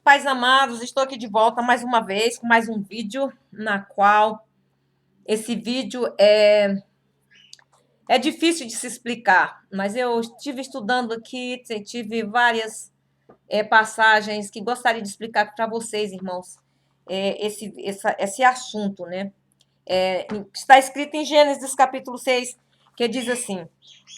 Pais amados, estou aqui de volta mais uma vez com mais um vídeo, na qual esse vídeo é difícil de se explicar, mas eu estive estudando aqui, tive várias passagens que gostaria de explicar para vocês, irmãos, esse assunto, né? Está escrito em Gênesis capítulo 6, que diz assim: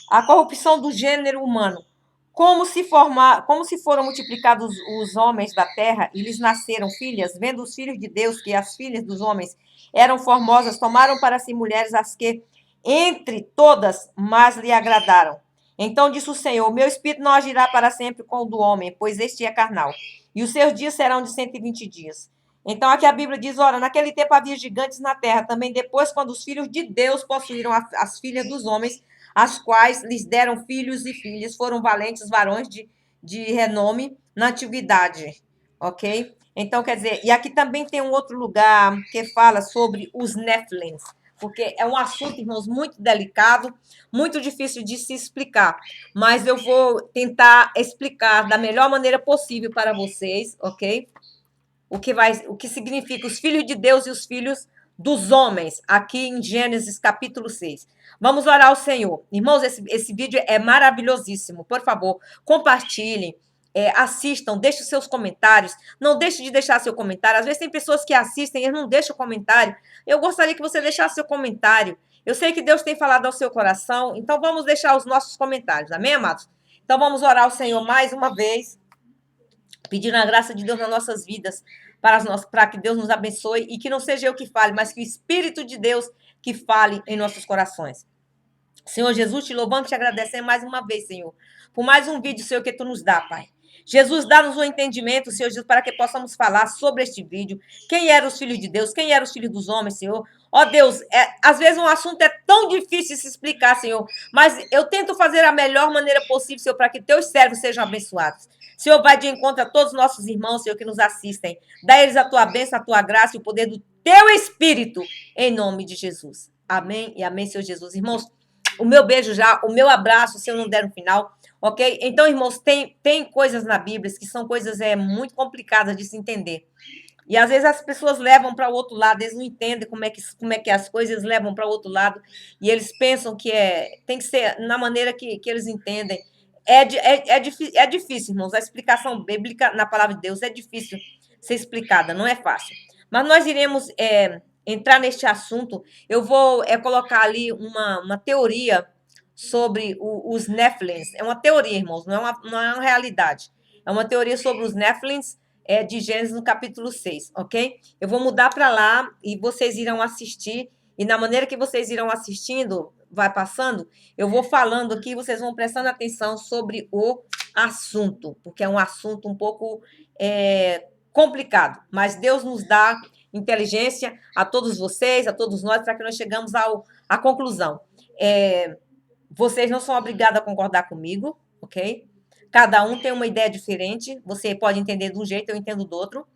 a corrupção do gênero humano. Como se foram multiplicados os homens da terra e lhes nasceram filhas, vendo os filhos de Deus que as filhas dos homens eram formosas, tomaram para si mulheres as que entre todas mais lhe agradaram. Então disse o Senhor: meu espírito não agirá para sempre com o do homem, pois este é carnal, e os seus dias serão de 120 dias. Então aqui a Bíblia diz: ora, naquele tempo havia gigantes na terra, também depois, quando os filhos de Deus possuíram as filhas dos homens, as quais lhes deram filhos e filhas, foram valentes varões de renome na antiguidade, ok? Então, quer dizer, e aqui também tem um outro lugar que fala sobre os Néfilins, porque é um assunto, irmãos, muito delicado, muito difícil de se explicar, mas eu vou tentar explicar da melhor maneira possível para vocês, ok? O que significa os filhos de Deus e os filhos dos homens, aqui em Gênesis capítulo 6. Vamos orar ao Senhor. Irmãos, esse vídeo é maravilhosíssimo. Por favor, compartilhem, assistam, deixem seus comentários. Não deixe de deixar seu comentário. Às vezes tem pessoas que assistem e não deixam comentário. Eu gostaria que você deixasse seu comentário. Eu sei que Deus tem falado ao seu coração, então vamos deixar os nossos comentários. Amém, amados? Então vamos orar ao Senhor mais uma vez, pedindo a graça de Deus nas nossas vidas, para que Deus nos abençoe e que não seja eu que fale, mas que o Espírito de Deus que fale em nossos corações. Senhor Jesus, te louvamos e te agradecemos mais uma vez, Senhor, por mais um vídeo, Senhor, que tu nos dá, Pai. Jesus, dá-nos um entendimento, Senhor Jesus, para que possamos falar sobre este vídeo. Quem eram os filhos de Deus? Quem eram os filhos dos homens, Senhor? Ó Deus, às vezes um assunto é tão difícil de se explicar, Senhor, mas eu tento fazer a melhor maneira possível, Senhor, para que teus servos sejam abençoados. Senhor, vai de encontro a todos os nossos irmãos, Senhor, que nos assistem. Dá a eles a tua bênção, a tua graça e o poder do teu Espírito, em nome de Jesus. Amém e amém, Senhor Jesus. Irmãos, o meu beijo já, o meu abraço, se eu não der no final, ok? Então, irmãos, tem coisas na Bíblia que são coisas muito complicadas de se entender. E às vezes as pessoas levam para o outro lado, eles não entendem como é que as coisas levam para o outro lado, e eles pensam que tem que ser na maneira que eles entendem. É difícil, irmãos. A explicação bíblica na palavra de Deus é difícil ser explicada, não é fácil. Mas nós iremos entrar neste assunto. Eu vou colocar ali uma teoria sobre os Néfilins. É uma teoria, irmãos, não é uma realidade. É uma teoria sobre os Néfilins de Gênesis no capítulo 6, ok? Eu vou mudar para lá e vocês irão assistir. E na maneira que vocês irão assistindo, vai passando, eu vou falando aqui, vocês vão prestando atenção sobre o assunto, porque é um assunto um pouco complicado. Mas Deus nos dá inteligência a todos vocês, a todos nós, para que nós chegamos à conclusão. Vocês não são obrigados a concordar comigo, ok? Cada um tem uma ideia diferente. Você pode entender de um jeito, eu entendo do outro.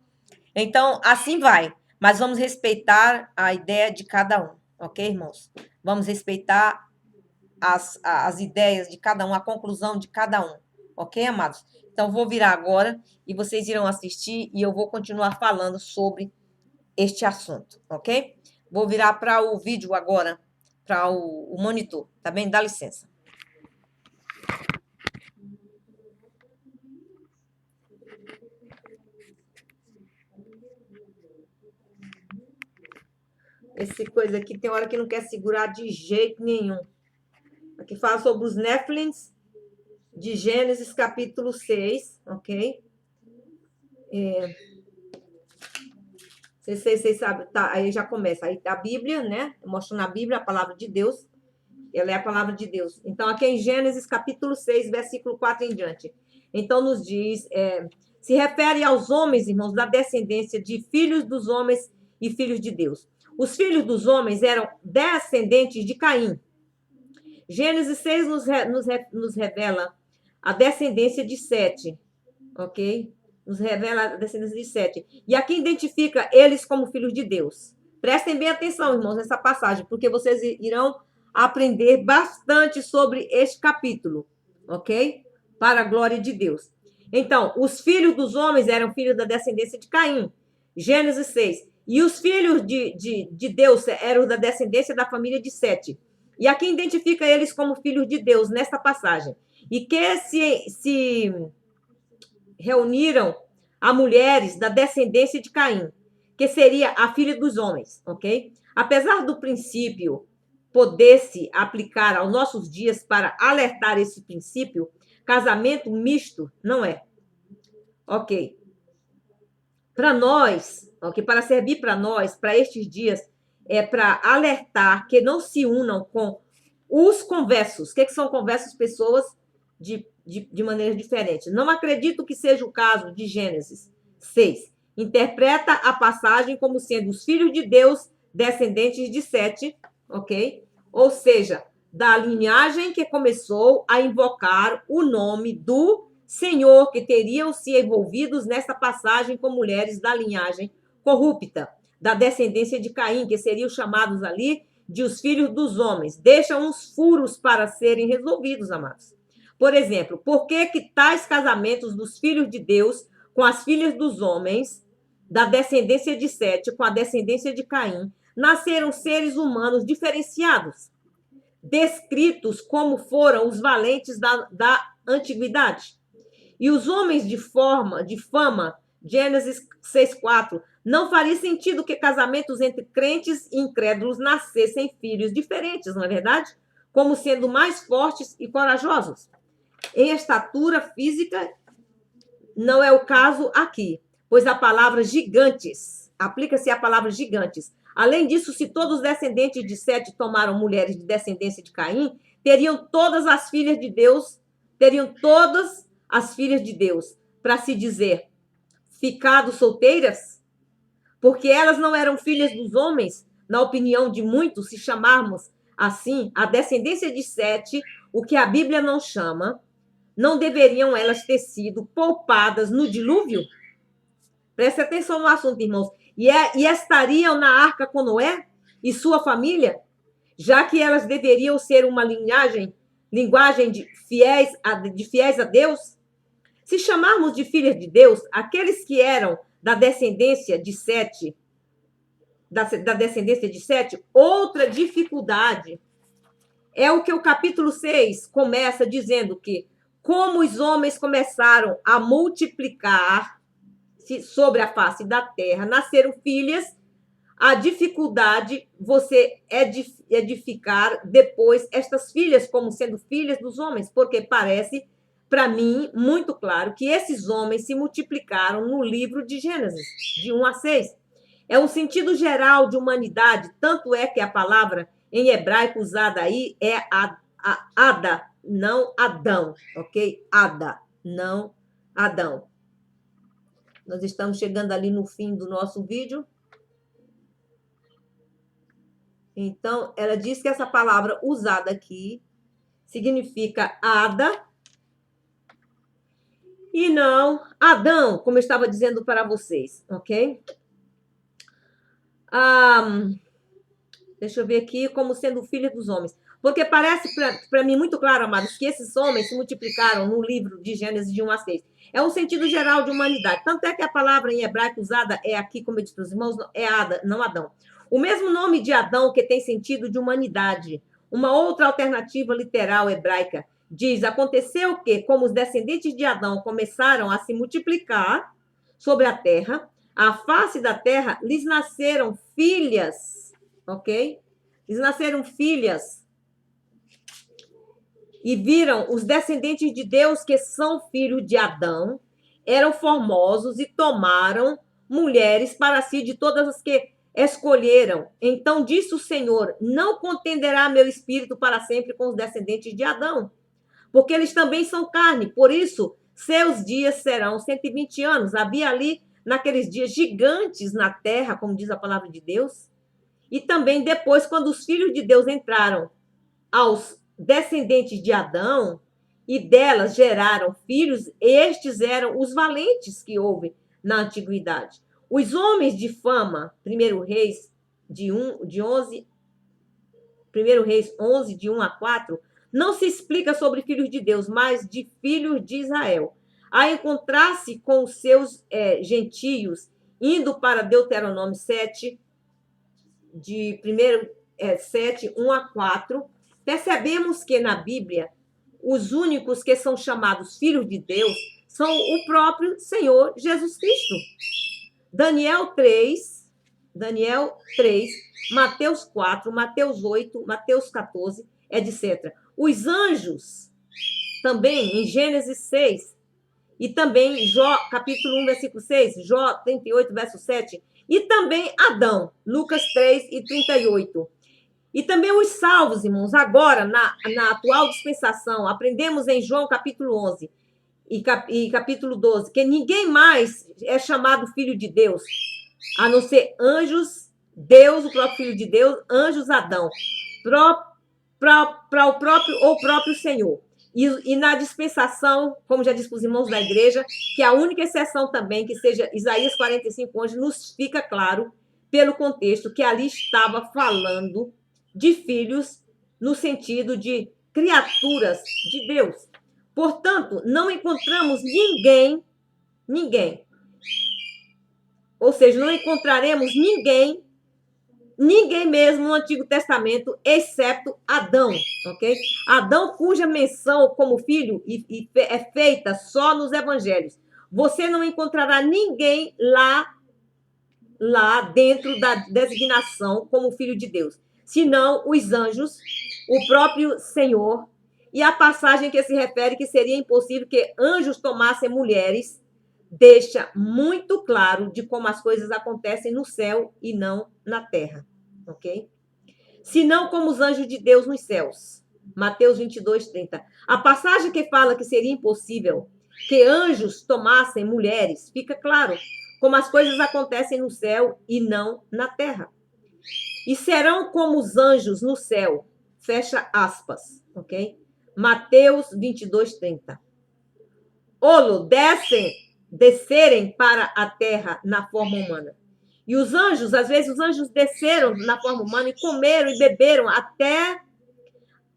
Então, assim vai. Mas vamos respeitar a ideia de cada um, ok, irmãos? Vamos respeitar as ideias de cada um, a conclusão de cada um, ok, amados? Então, vou virar agora e vocês irão assistir e eu vou continuar falando sobre este assunto, ok? Vou virar para o vídeo agora, para o monitor, tá bem? Dá licença. Esse coisa aqui tem hora que não quer segurar de jeito nenhum. Aqui fala sobre os Néfilins de Gênesis capítulo 6, ok? Vocês sabem, tá, aí já começa. Aí a Bíblia, né? Mostrando a Bíblia, a palavra de Deus. Ela é a palavra de Deus. Então, aqui em Gênesis capítulo 6, versículo 4 em diante. Então, nos diz, se refere aos homens, irmãos, da descendência de filhos dos homens e filhos de Deus. Os filhos dos homens eram descendentes de Caim. Gênesis 6 nos revela a descendência de Sete, ok? Nos revela a descendência de Sete. E aqui identifica eles como filhos de Deus. Prestem bem atenção, irmãos, nessa passagem, porque vocês irão aprender bastante sobre este capítulo, ok? Para a glória de Deus. Então, os filhos dos homens eram filhos da descendência de Caim, Gênesis 6. E os filhos de Deus eram da descendência da família de Sete. E aqui identifica eles como filhos de Deus nesta passagem. E que se reuniram a mulheres da descendência de Caim, que seria a filha dos homens, ok? Apesar do princípio poder se aplicar aos nossos dias para alertar esse princípio, casamento misto não é. Ok. Para nós, ok? Para servir para nós, para estes dias, é para alertar que não se unam com os conversos. O que são conversos? Pessoas de maneira diferente. Não acredito que seja o caso de Gênesis 6. Interpreta a passagem como sendo os filhos de Deus, descendentes de Sete, ok? Ou seja, da linhagem que começou a invocar o nome do Senhor, que teriam se envolvidos nessa passagem com mulheres da linhagem corrupta, da descendência de Caim, que seriam chamados ali de os filhos dos homens. Deixa uns furos para serem resolvidos, amados. Por exemplo, por que tais casamentos dos filhos de Deus com as filhas dos homens, da descendência de Sete com a descendência de Caim, nasceram seres humanos diferenciados, descritos como foram os valentes da antiguidade? E os homens de fama, Gênesis 6,4, não faria sentido que casamentos entre crentes e incrédulos nascessem filhos diferentes, não é verdade? Como sendo mais fortes e corajosos. Em estatura física, não é o caso aqui, pois a palavra gigantes, aplica-se a palavra gigantes. Além disso, se todos os descendentes de Sete tomaram mulheres de descendência de Caim, teriam todas as filhas de Deus, para se dizer, ficado solteiras? Porque elas não eram filhas dos homens, na opinião de muitos, se chamarmos assim, a descendência de Sete, o que a Bíblia não chama, não deveriam elas ter sido poupadas no dilúvio? Preste atenção no assunto, irmãos. E estariam na arca com Noé e sua família, já que elas deveriam ser uma linguagem de fiéis a Deus? Se chamarmos de filhas de Deus, aqueles que eram da descendência de Sete, outra dificuldade é o que o capítulo 6 começa dizendo que, como os homens começaram a multiplicar sobre a face da terra, nasceram filhas, a dificuldade você edificar depois estas filhas como sendo filhas dos homens, porque parece, para mim, muito claro que esses homens se multiplicaram no livro de Gênesis, de 1 a 6. É um sentido geral de humanidade, tanto é que a palavra em hebraico usada aí é Ada, não Adão, ok? Ada, não Adão. Nós estamos chegando ali no fim do nosso vídeo. Então, ela diz que essa palavra usada aqui significa Ada e não Adão, como eu estava dizendo para vocês, ok? Deixa eu ver aqui, como sendo filha dos homens. Porque parece para mim muito claro, amados, que esses homens se multiplicaram no livro de Gênesis de 1 a 6. É um sentido geral de humanidade. Tanto é que a palavra em hebraico usada é aqui, como eu disse para os irmãos, é Ada, não Adão. O mesmo nome de Adão que tem sentido de humanidade. Uma outra alternativa literal hebraica diz: aconteceu que, como os descendentes de Adão começaram a se multiplicar sobre a terra, a face da terra lhes nasceram filhas, ok? Lhes nasceram filhas. E viram os descendentes de Deus, que são filhos de Adão, eram formosos e tomaram mulheres para si de todas as que escolheram. Então disse o Senhor: não contenderá meu espírito para sempre com os descendentes de Adão, porque eles também são carne. Por isso, seus dias serão 120 anos. Havia ali, naqueles dias, gigantes na terra, como diz a palavra de Deus. E também depois, quando os filhos de Deus entraram aos descendentes de Adão e delas geraram filhos, estes eram os valentes que houve na antiguidade. Os homens de fama, 1 Reis 11, de 1 a 4, não se explica sobre filhos de Deus, mas de filhos de Israel. a encontrar-se com os seus gentios, indo para Deuteronômio 7, de 7, 1 a 4, percebemos que na Bíblia os únicos que são chamados filhos de Deus são o próprio Senhor Jesus Cristo. Daniel 3, Mateus 4, Mateus 8, Mateus 14, etc. Os anjos, também em Gênesis 6, e também Jó, capítulo 1, versículo 6, Jó 38, verso 7, e também Adão, Lucas 3 e 38. E também os salvos, irmãos, agora, na atual dispensação, aprendemos em João capítulo 11 e capítulo 12, que ninguém mais é chamado filho de Deus, a não ser anjos, Deus, o próprio Filho de Deus, anjos, Adão, para o próprio Senhor. E na dispensação, como já disse para os irmãos da igreja, que a única exceção também, que seja Isaías 45, onde nos fica claro, pelo contexto, que ali estava falando de filhos, no sentido de criaturas de Deus. Portanto, não encontramos ninguém, ou seja, não encontraremos ninguém mesmo no Antigo Testamento, exceto Adão, ok? Adão, cuja menção como filho é feita só nos evangelhos. Você não encontrará ninguém lá dentro da designação como filho de Deus, senão os anjos, o próprio Senhor, e a passagem que se refere que seria impossível que anjos tomassem mulheres, deixa muito claro de como as coisas acontecem no céu e não na terra, ok? Se não como os anjos de Deus nos céus. Mateus 22, 30. A passagem que fala que seria impossível que anjos tomassem mulheres, fica claro como as coisas acontecem no céu e não na terra. E serão como os anjos no céu, fecha aspas, ok? Mateus 22, 30. Descerem para a terra na forma humana. E os anjos, às vezes os anjos desceram na forma humana e comeram e beberam até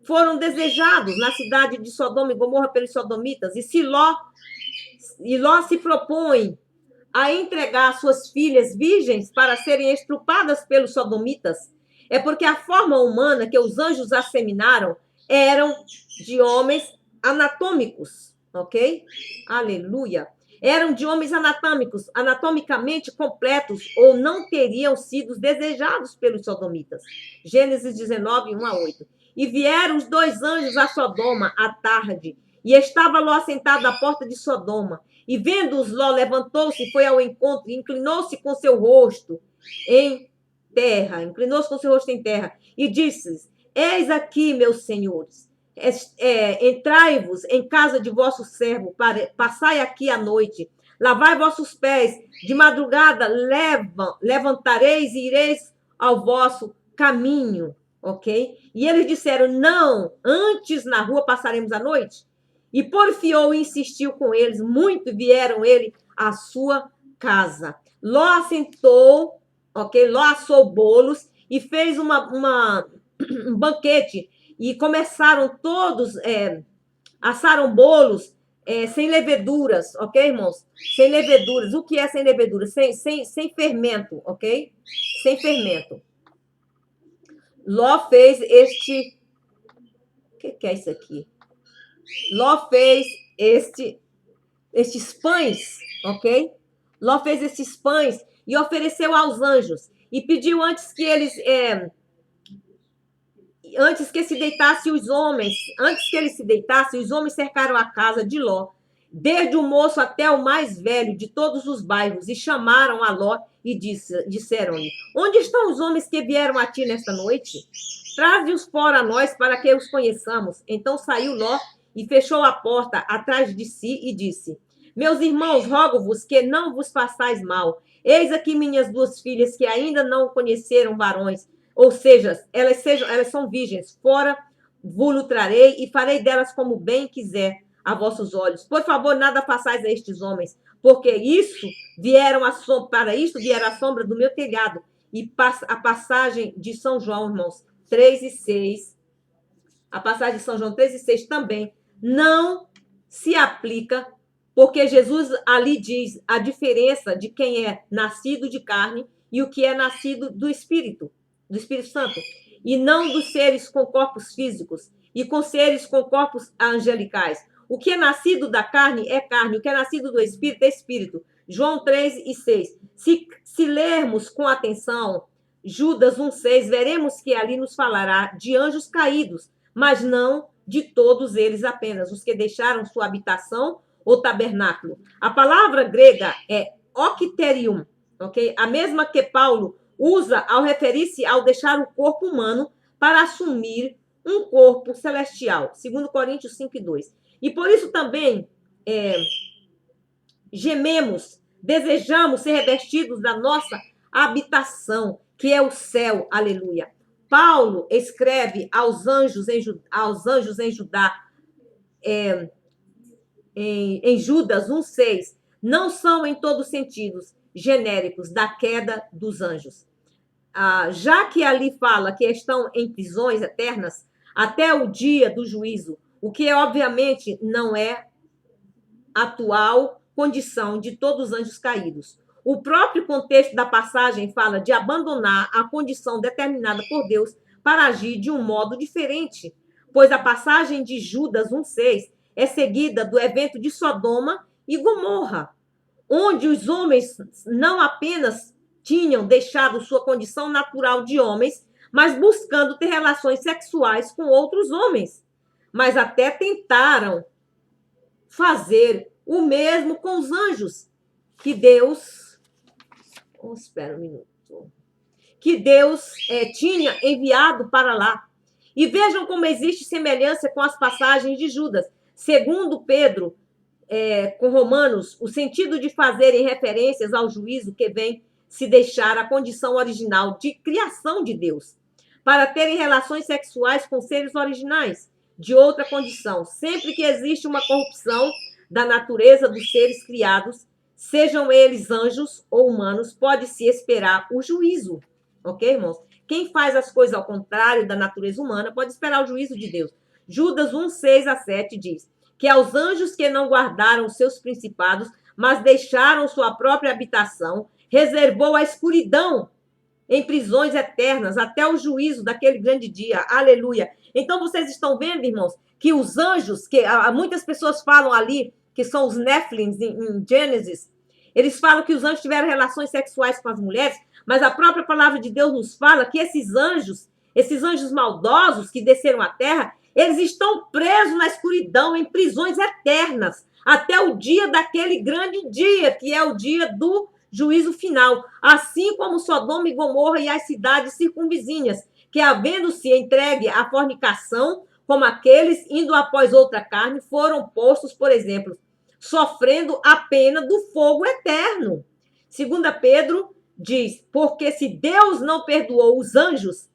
foram desejados na cidade de Sodoma e Gomorra pelos sodomitas. E Ló se propõe a entregar suas filhas virgens para serem estrupadas pelos sodomitas. É porque a forma humana que os anjos asseminaram eram de homens anatômicos, ok? Aleluia. Eram de homens anatômicos, anatomicamente completos, ou não teriam sido desejados pelos sodomitas. Gênesis 19, 1 a 8. E vieram os 2 anjos a Sodoma à tarde, e estava Ló assentado à porta de Sodoma. E vendo-os, Ló levantou-se e foi ao encontro, e inclinou-se com seu rosto em terra, e disse: Eis aqui, meus senhores, entrai-vos em casa de vosso servo, passai aqui a noite, lavai vossos pés, de madrugada levantareis e ireis ao vosso caminho, ok? E eles disseram: não, antes na rua passaremos a noite. E porfiou e insistiu com eles muito, vieram ele à sua casa. Ló assentou, ok? Ló assou bolos e fez um banquete. E começaram todos, assaram bolos sem leveduras, ok, irmãos? Sem leveduras. O que é sem leveduras? Sem fermento, ok? Sem fermento. Ló fez este... O que é isso aqui? Ló fez estes pães, ok? Ló fez estes pães e ofereceu aos anjos. E pediu antes que eles... Antes que eles se deitassem, os homens cercaram a casa de Ló, desde o moço até o mais velho de todos os bairros, e chamaram a Ló e disseram-lhe: onde estão os homens que vieram a ti nesta noite? Traze-os fora a nós, para que os conheçamos. Então saiu Ló e fechou a porta atrás de si e disse: meus irmãos, rogo-vos que não vos façais mal. Eis aqui minhas 2 filhas que ainda não conheceram varões, ou seja, elas são virgens. Fora vos trarei e farei delas como bem quiser a vossos olhos. Por favor, nada façais a estes homens, porque para isto vieram a sombra do meu telhado. E a passagem de São João, irmãos, 3 e 6, a passagem de São João 3 e 6 também não se aplica porque Jesus ali diz a diferença de quem é nascido de carne e o que é nascido do Espírito Santo, e não dos seres com corpos físicos e com seres com corpos angelicais. O que é nascido da carne é carne, o que é nascido do Espírito é Espírito. João 3:6. Se lermos com atenção Judas 1:6, veremos que ali nos falará de anjos caídos, mas não de todos eles apenas, os que deixaram sua habitação ou tabernáculo. A palavra grega é octerium, ok? A mesma que Paulo usa ao referir-se ao deixar o corpo humano para assumir um corpo celestial, segundo Coríntios 5:2. E por isso também gememos, desejamos ser revestidos da nossa habitação, que é o céu, aleluia. Paulo escreve aos anjos em Judá, em Judas 1:6, não são em todos os sentidos genéricos da queda dos anjos. Já que ali fala que estão em prisões eternas até o dia do juízo, o que obviamente não é atual condição de todos os anjos caídos. O próprio contexto da passagem fala de abandonar a condição determinada por Deus para agir de um modo diferente, pois a passagem de Judas 1:6 é seguida do evento de Sodoma e Gomorra, onde os homens não apenas tinham deixado sua condição natural de homens, mas buscando ter relações sexuais com outros homens, mas até tentaram fazer o mesmo com os anjos que Deus... espera um minuto. Que Deus tinha enviado para lá. E vejam como existe semelhança com as passagens de Judas. Segundo Pedro, com Romanos, o sentido de fazerem referências ao juízo que vem se deixar a condição original de criação de Deus, para terem relações sexuais com seres originais de outra condição, sempre que existe uma corrupção da natureza dos seres criados, sejam eles anjos ou humanos, pode-se esperar o juízo. Ok, irmãos? Quem faz as coisas ao contrário da natureza humana pode esperar o juízo de Deus. Judas 1:6-7 diz que aos anjos que não guardaram seus principados, mas deixaram sua própria habitação, reservou a escuridão em prisões eternas até o juízo daquele grande dia. Aleluia! Então, vocês estão vendo, irmãos, que os anjos, que muitas pessoas falam ali, que são os Néfilins em Gênesis, eles falam que os anjos tiveram relações sexuais com as mulheres, mas a própria palavra de Deus nos fala que esses anjos maldosos que desceram à terra, eles estão presos na escuridão, em prisões eternas, até o dia daquele grande dia, que é o dia do juízo final, assim como Sodoma e Gomorra e as cidades circunvizinhas, que havendo-se entregue à fornicação, como aqueles indo após outra carne, foram postos, por exemplo, sofrendo a pena do fogo eterno. 2 Pedro diz, porque se Deus não perdoou os anjos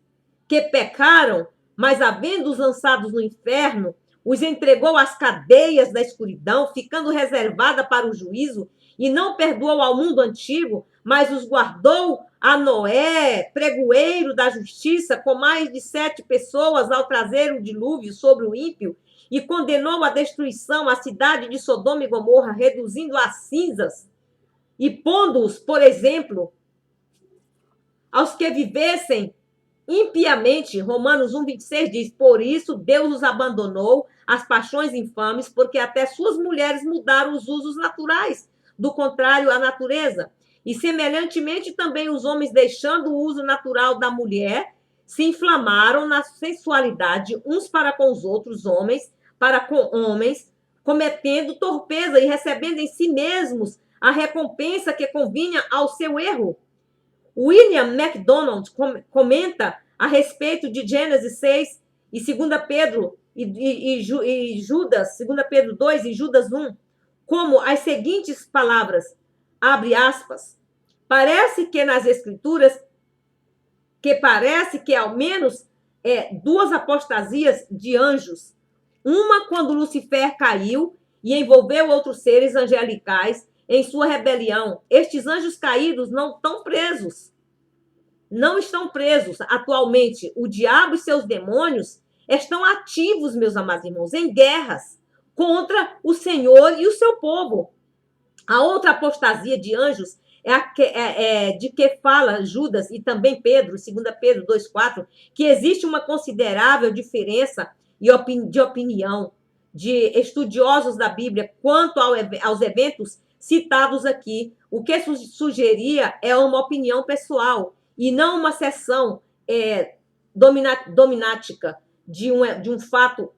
que pecaram, mas havendo-os lançados no inferno, os entregou às cadeias da escuridão, ficando reservada para o juízo, e não perdoou ao mundo antigo, mas os guardou a Noé, pregoeiro da justiça, com mais de 7 pessoas ao trazer o dilúvio sobre o ímpio, e condenou à destruição a cidade de Sodoma e Gomorra, reduzindo a cinzas, e pondo-os, por exemplo, aos que vivessem impiamente. Romanos 1:26 diz, por isso Deus os abandonou às paixões infames, porque até suas mulheres mudaram os usos naturais, do contrário à natureza. E semelhantemente também os homens, deixando o uso natural da mulher, se inflamaram na sensualidade uns para com os outros, homens para com homens, cometendo torpeza e recebendo em si mesmos a recompensa que convinha ao seu erro. William MacDonald comenta a respeito de Gênesis 6 e 2 Pedro e Judas, 2 Pedro 2 e Judas 1, como as seguintes palavras, abre aspas, parece que nas Escrituras, que ao menos 2 apostasias de anjos, uma quando Lucifer caiu e envolveu outros seres angelicais em sua rebelião. Estes anjos caídos não estão presos. Não estão presos atualmente. O diabo e seus demônios estão ativos, meus amados irmãos, em guerras contra o Senhor e o seu povo. A outra apostasia de anjos de que fala Judas e também Pedro, 2 Pedro 2,4, que existe uma considerável diferença de opinião de estudiosos da Bíblia quanto aos eventos citados aqui. O que sugeria é uma opinião pessoal e não uma seção dominática de um fato.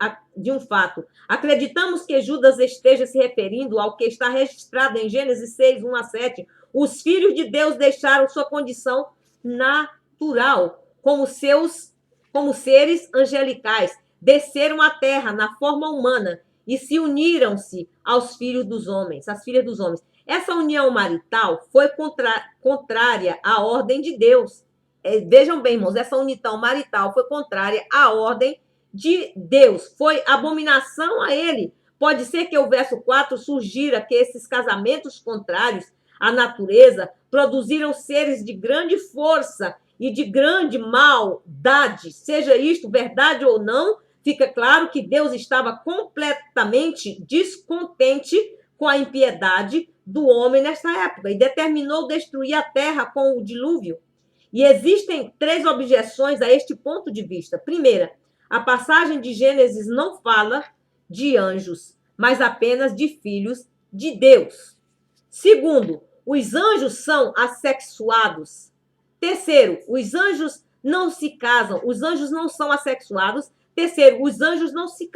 Acreditamos que Judas esteja se referindo ao que está registrado em Gênesis 6, 1-7. Os filhos de Deus deixaram sua condição natural, como seres angelicais, desceram à terra na forma humana e se uniram-se aos filhos dos homens, às filhas dos homens. Essa união marital foi contrária à ordem de Deus. Vejam bem, irmãos, essa união marital foi contrária à ordem de Deus, foi abominação a ele. Pode ser que o verso 4 sugira que esses casamentos contrários à natureza produziram seres de grande força e de grande maldade. Seja isto verdade ou não, fica claro que Deus estava completamente descontente com a impiedade do homem nesta época e determinou destruir a terra com o dilúvio. E existem 3 objeções a este ponto de vista. Primeira, a passagem de Gênesis não fala de anjos, mas apenas de filhos de Deus. Segundo, os anjos são assexuados. Terceiro, os anjos não se casam, os anjos não são assexuados. Terceiro, os anjos não se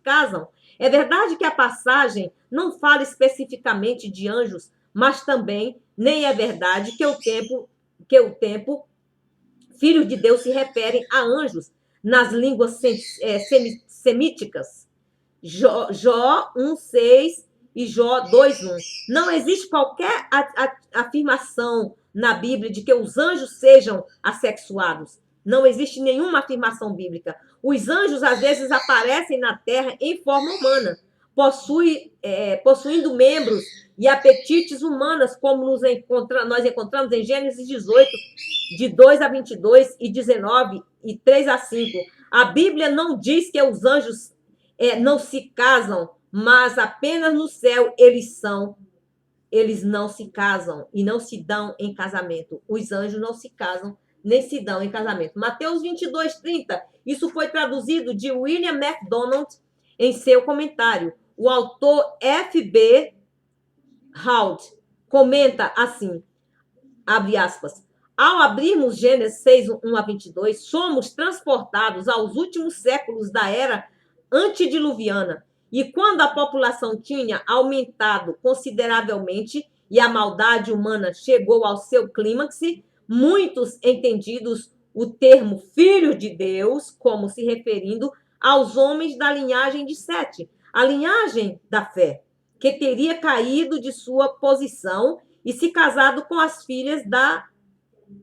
casam. É verdade que a passagem não fala especificamente de anjos, mas também nem é verdade que o tempo filhos de Deus se referem a anjos nas línguas semíticas. Jó 1,6 e Jó 2,1. Não existe qualquer afirmação na Bíblia de que os anjos sejam assexuados. Não existe nenhuma afirmação bíblica. Os anjos, às vezes, aparecem na terra em forma humana, possuindo membros e apetites humanas, como nós encontramos em Gênesis 18, de 2-22 e 19 e 3-5. A Bíblia não diz que os anjos não se casam, mas apenas no céu eles não se casam e não se dão em casamento. Os anjos não se casam nem se dão em casamento. Mateus 22:30, isso foi traduzido de William MacDonald em seu comentário. O autor F.B. Hald comenta assim, abre aspas, ao abrirmos Gênesis 6, 1-22, somos transportados aos últimos séculos da era antediluviana, e quando a população tinha aumentado consideravelmente e a maldade humana chegou ao seu clímax, muitos entendidos o termo filho de Deus como se referindo aos homens da linhagem de Sete, a linhagem da fé, que teria caído de sua posição e se casado com as filhas da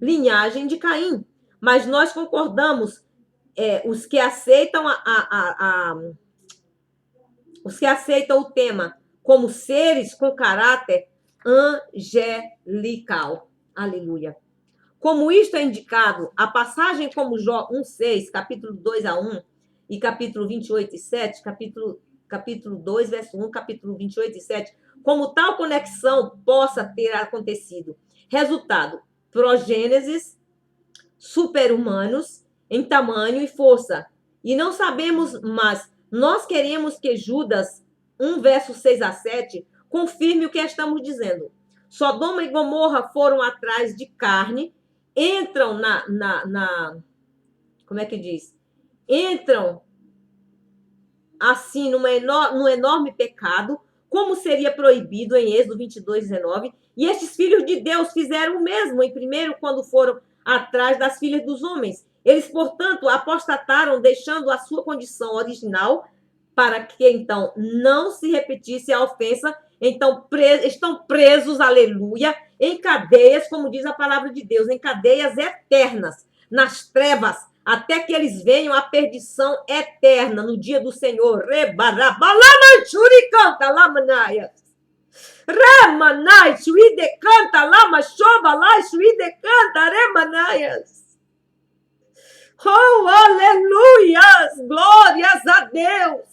linhagem de Caim. Mas nós concordamos, os que aceitam o tema como seres com caráter angelical. Aleluia. Como isto é indicado, a passagem como Jó 1,6, capítulo 2-1, e capítulo 28:7, capítulo 2, verso 1, capítulo 28:7, como tal conexão possa ter acontecido. Resultado, progênesis super-humanos em tamanho e força. E não sabemos, mas nós queremos que Judas 1, verso 6-7, confirme o que estamos dizendo. Sodoma e Gomorra foram atrás de carne, entram como é que diz? Entram assim num enorme pecado, como seria proibido em Êxodo 22:19, e estes filhos de Deus fizeram o mesmo, em primeiro, quando foram atrás das filhas dos homens. Eles, portanto, apostataram, deixando a sua condição original, para que, então, não se repetisse a ofensa. Então, estão presos, aleluia, em cadeias, como diz a palavra de Deus, em cadeias eternas, nas trevas, até que eles venham à perdição eterna no dia do Senhor. Remanai, suide canta, lama, chova lá, suide canta, remanaias. Oh, aleluias, glórias a Deus.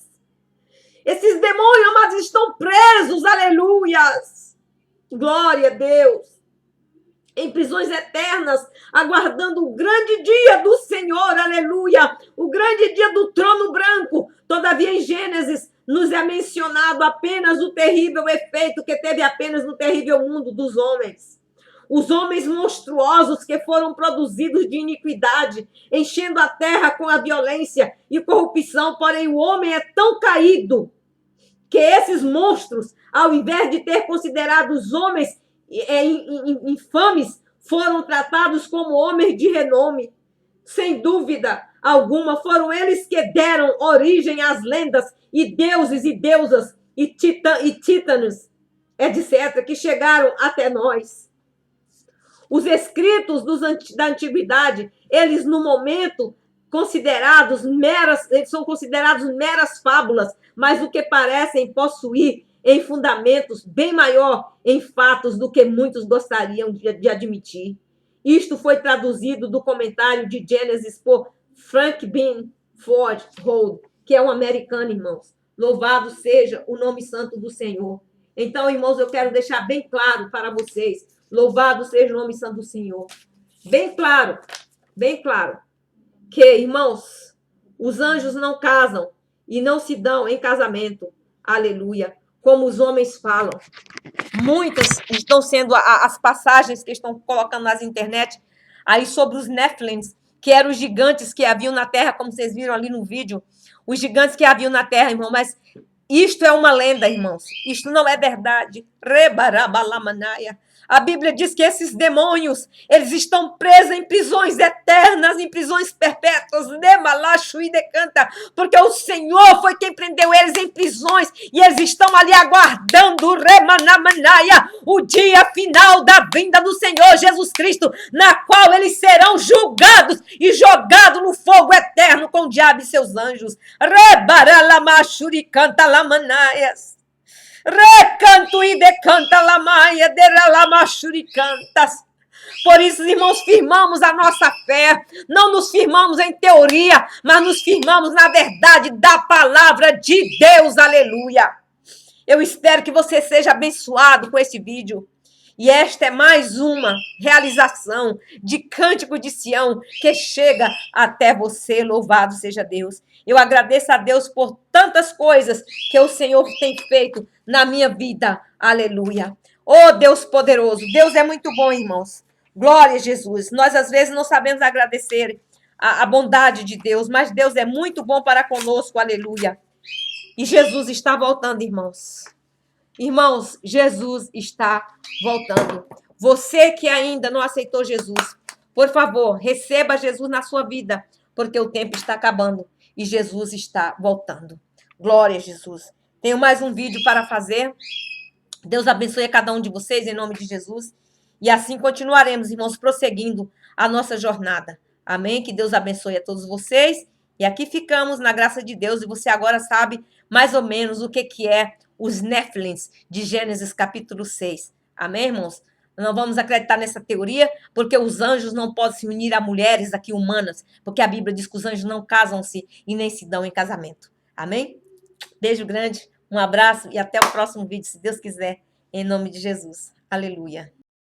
Esses demônios, mas estão presos, aleluias. Glória a Deus. Em prisões eternas, aguardando o grande dia do Senhor, aleluia, o grande dia do trono branco. Todavia, em Gênesis, nos é mencionado apenas o terrível efeito que teve apenas no terrível mundo dos homens. Os homens monstruosos que foram produzidos de iniquidade, enchendo a terra com a violência e corrupção, porém o homem é tão caído que esses monstros, ao invés de ter considerado os homens infames, foram tratados como homens de renome. Sem dúvida alguma, foram eles que deram origem às lendas e deuses e deusas e títanos, etc., que chegaram até nós. Os escritos da antiguidade, eles no momento eles são considerados meras fábulas, mas o que parecem possuir em fundamentos bem maior em fatos do que muitos gostariam de admitir. Isto foi traduzido do comentário de Gênesis por Frank Bean Ford Hold, que é um americano, irmãos. Louvado seja o nome santo do Senhor. Então, irmãos, eu quero deixar bem claro para vocês. Louvado seja o nome santo do Senhor. Bem claro, que, irmãos, os anjos não casam e não se dão em casamento. Aleluia. Como os homens falam. Muitas estão sendo as passagens que estão colocando nas internet aí sobre os Nephilims, que eram os gigantes que haviam na terra, como vocês viram ali no vídeo. Os gigantes que haviam na terra, irmão, mas isto é uma lenda, irmãos. Isto não é verdade. Rebarabalamanaia. A Bíblia diz que esses demônios, eles estão presos em prisões eternas, em prisões perpétuas, Nemalachu e decanta, porque o Senhor foi quem prendeu eles em prisões, e eles estão ali aguardando Remanamanaia, o dia final da vinda do Senhor Jesus Cristo, na qual eles serão julgados e jogados no fogo eterno com o diabo e seus anjos. Rebaralamachu e canta lamanaias. Recanto e decanta lamaia, deralamasuricantas. Por isso, irmãos, firmamos a nossa fé. Não nos firmamos em teoria, mas nos firmamos na verdade da palavra de Deus. Aleluia. Eu espero que você seja abençoado com esse vídeo. E esta é mais uma realização de Cântico de Sião que chega até você. Louvado seja Deus. Eu agradeço a Deus por tantas coisas que o Senhor tem feito na minha vida. Aleluia. Oh, Deus poderoso. Deus é muito bom, irmãos. Glória a Jesus. Nós, às vezes, não sabemos agradecer a bondade de Deus, mas Deus é muito bom para conosco. Aleluia. E Jesus está voltando, irmãos. Irmãos, Jesus está voltando. Você que ainda não aceitou Jesus, por favor, receba Jesus na sua vida, porque o tempo está acabando e Jesus está voltando. Glória a Jesus. Tenho mais um vídeo para fazer. Deus abençoe a cada um de vocês, em nome de Jesus. E assim continuaremos, irmãos, prosseguindo a nossa jornada. Amém? Que Deus abençoe a todos vocês. E aqui ficamos na graça de Deus. E você agora sabe mais ou menos o que é os Nephilims de Gênesis capítulo 6. Amém, irmãos? Não vamos acreditar nessa teoria, porque os anjos não podem se unir a mulheres aqui humanas, porque a Bíblia diz que os anjos não casam-se e nem se dão em casamento. Amém? Beijo grande, um abraço e até o próximo vídeo, se Deus quiser, em nome de Jesus. Aleluia.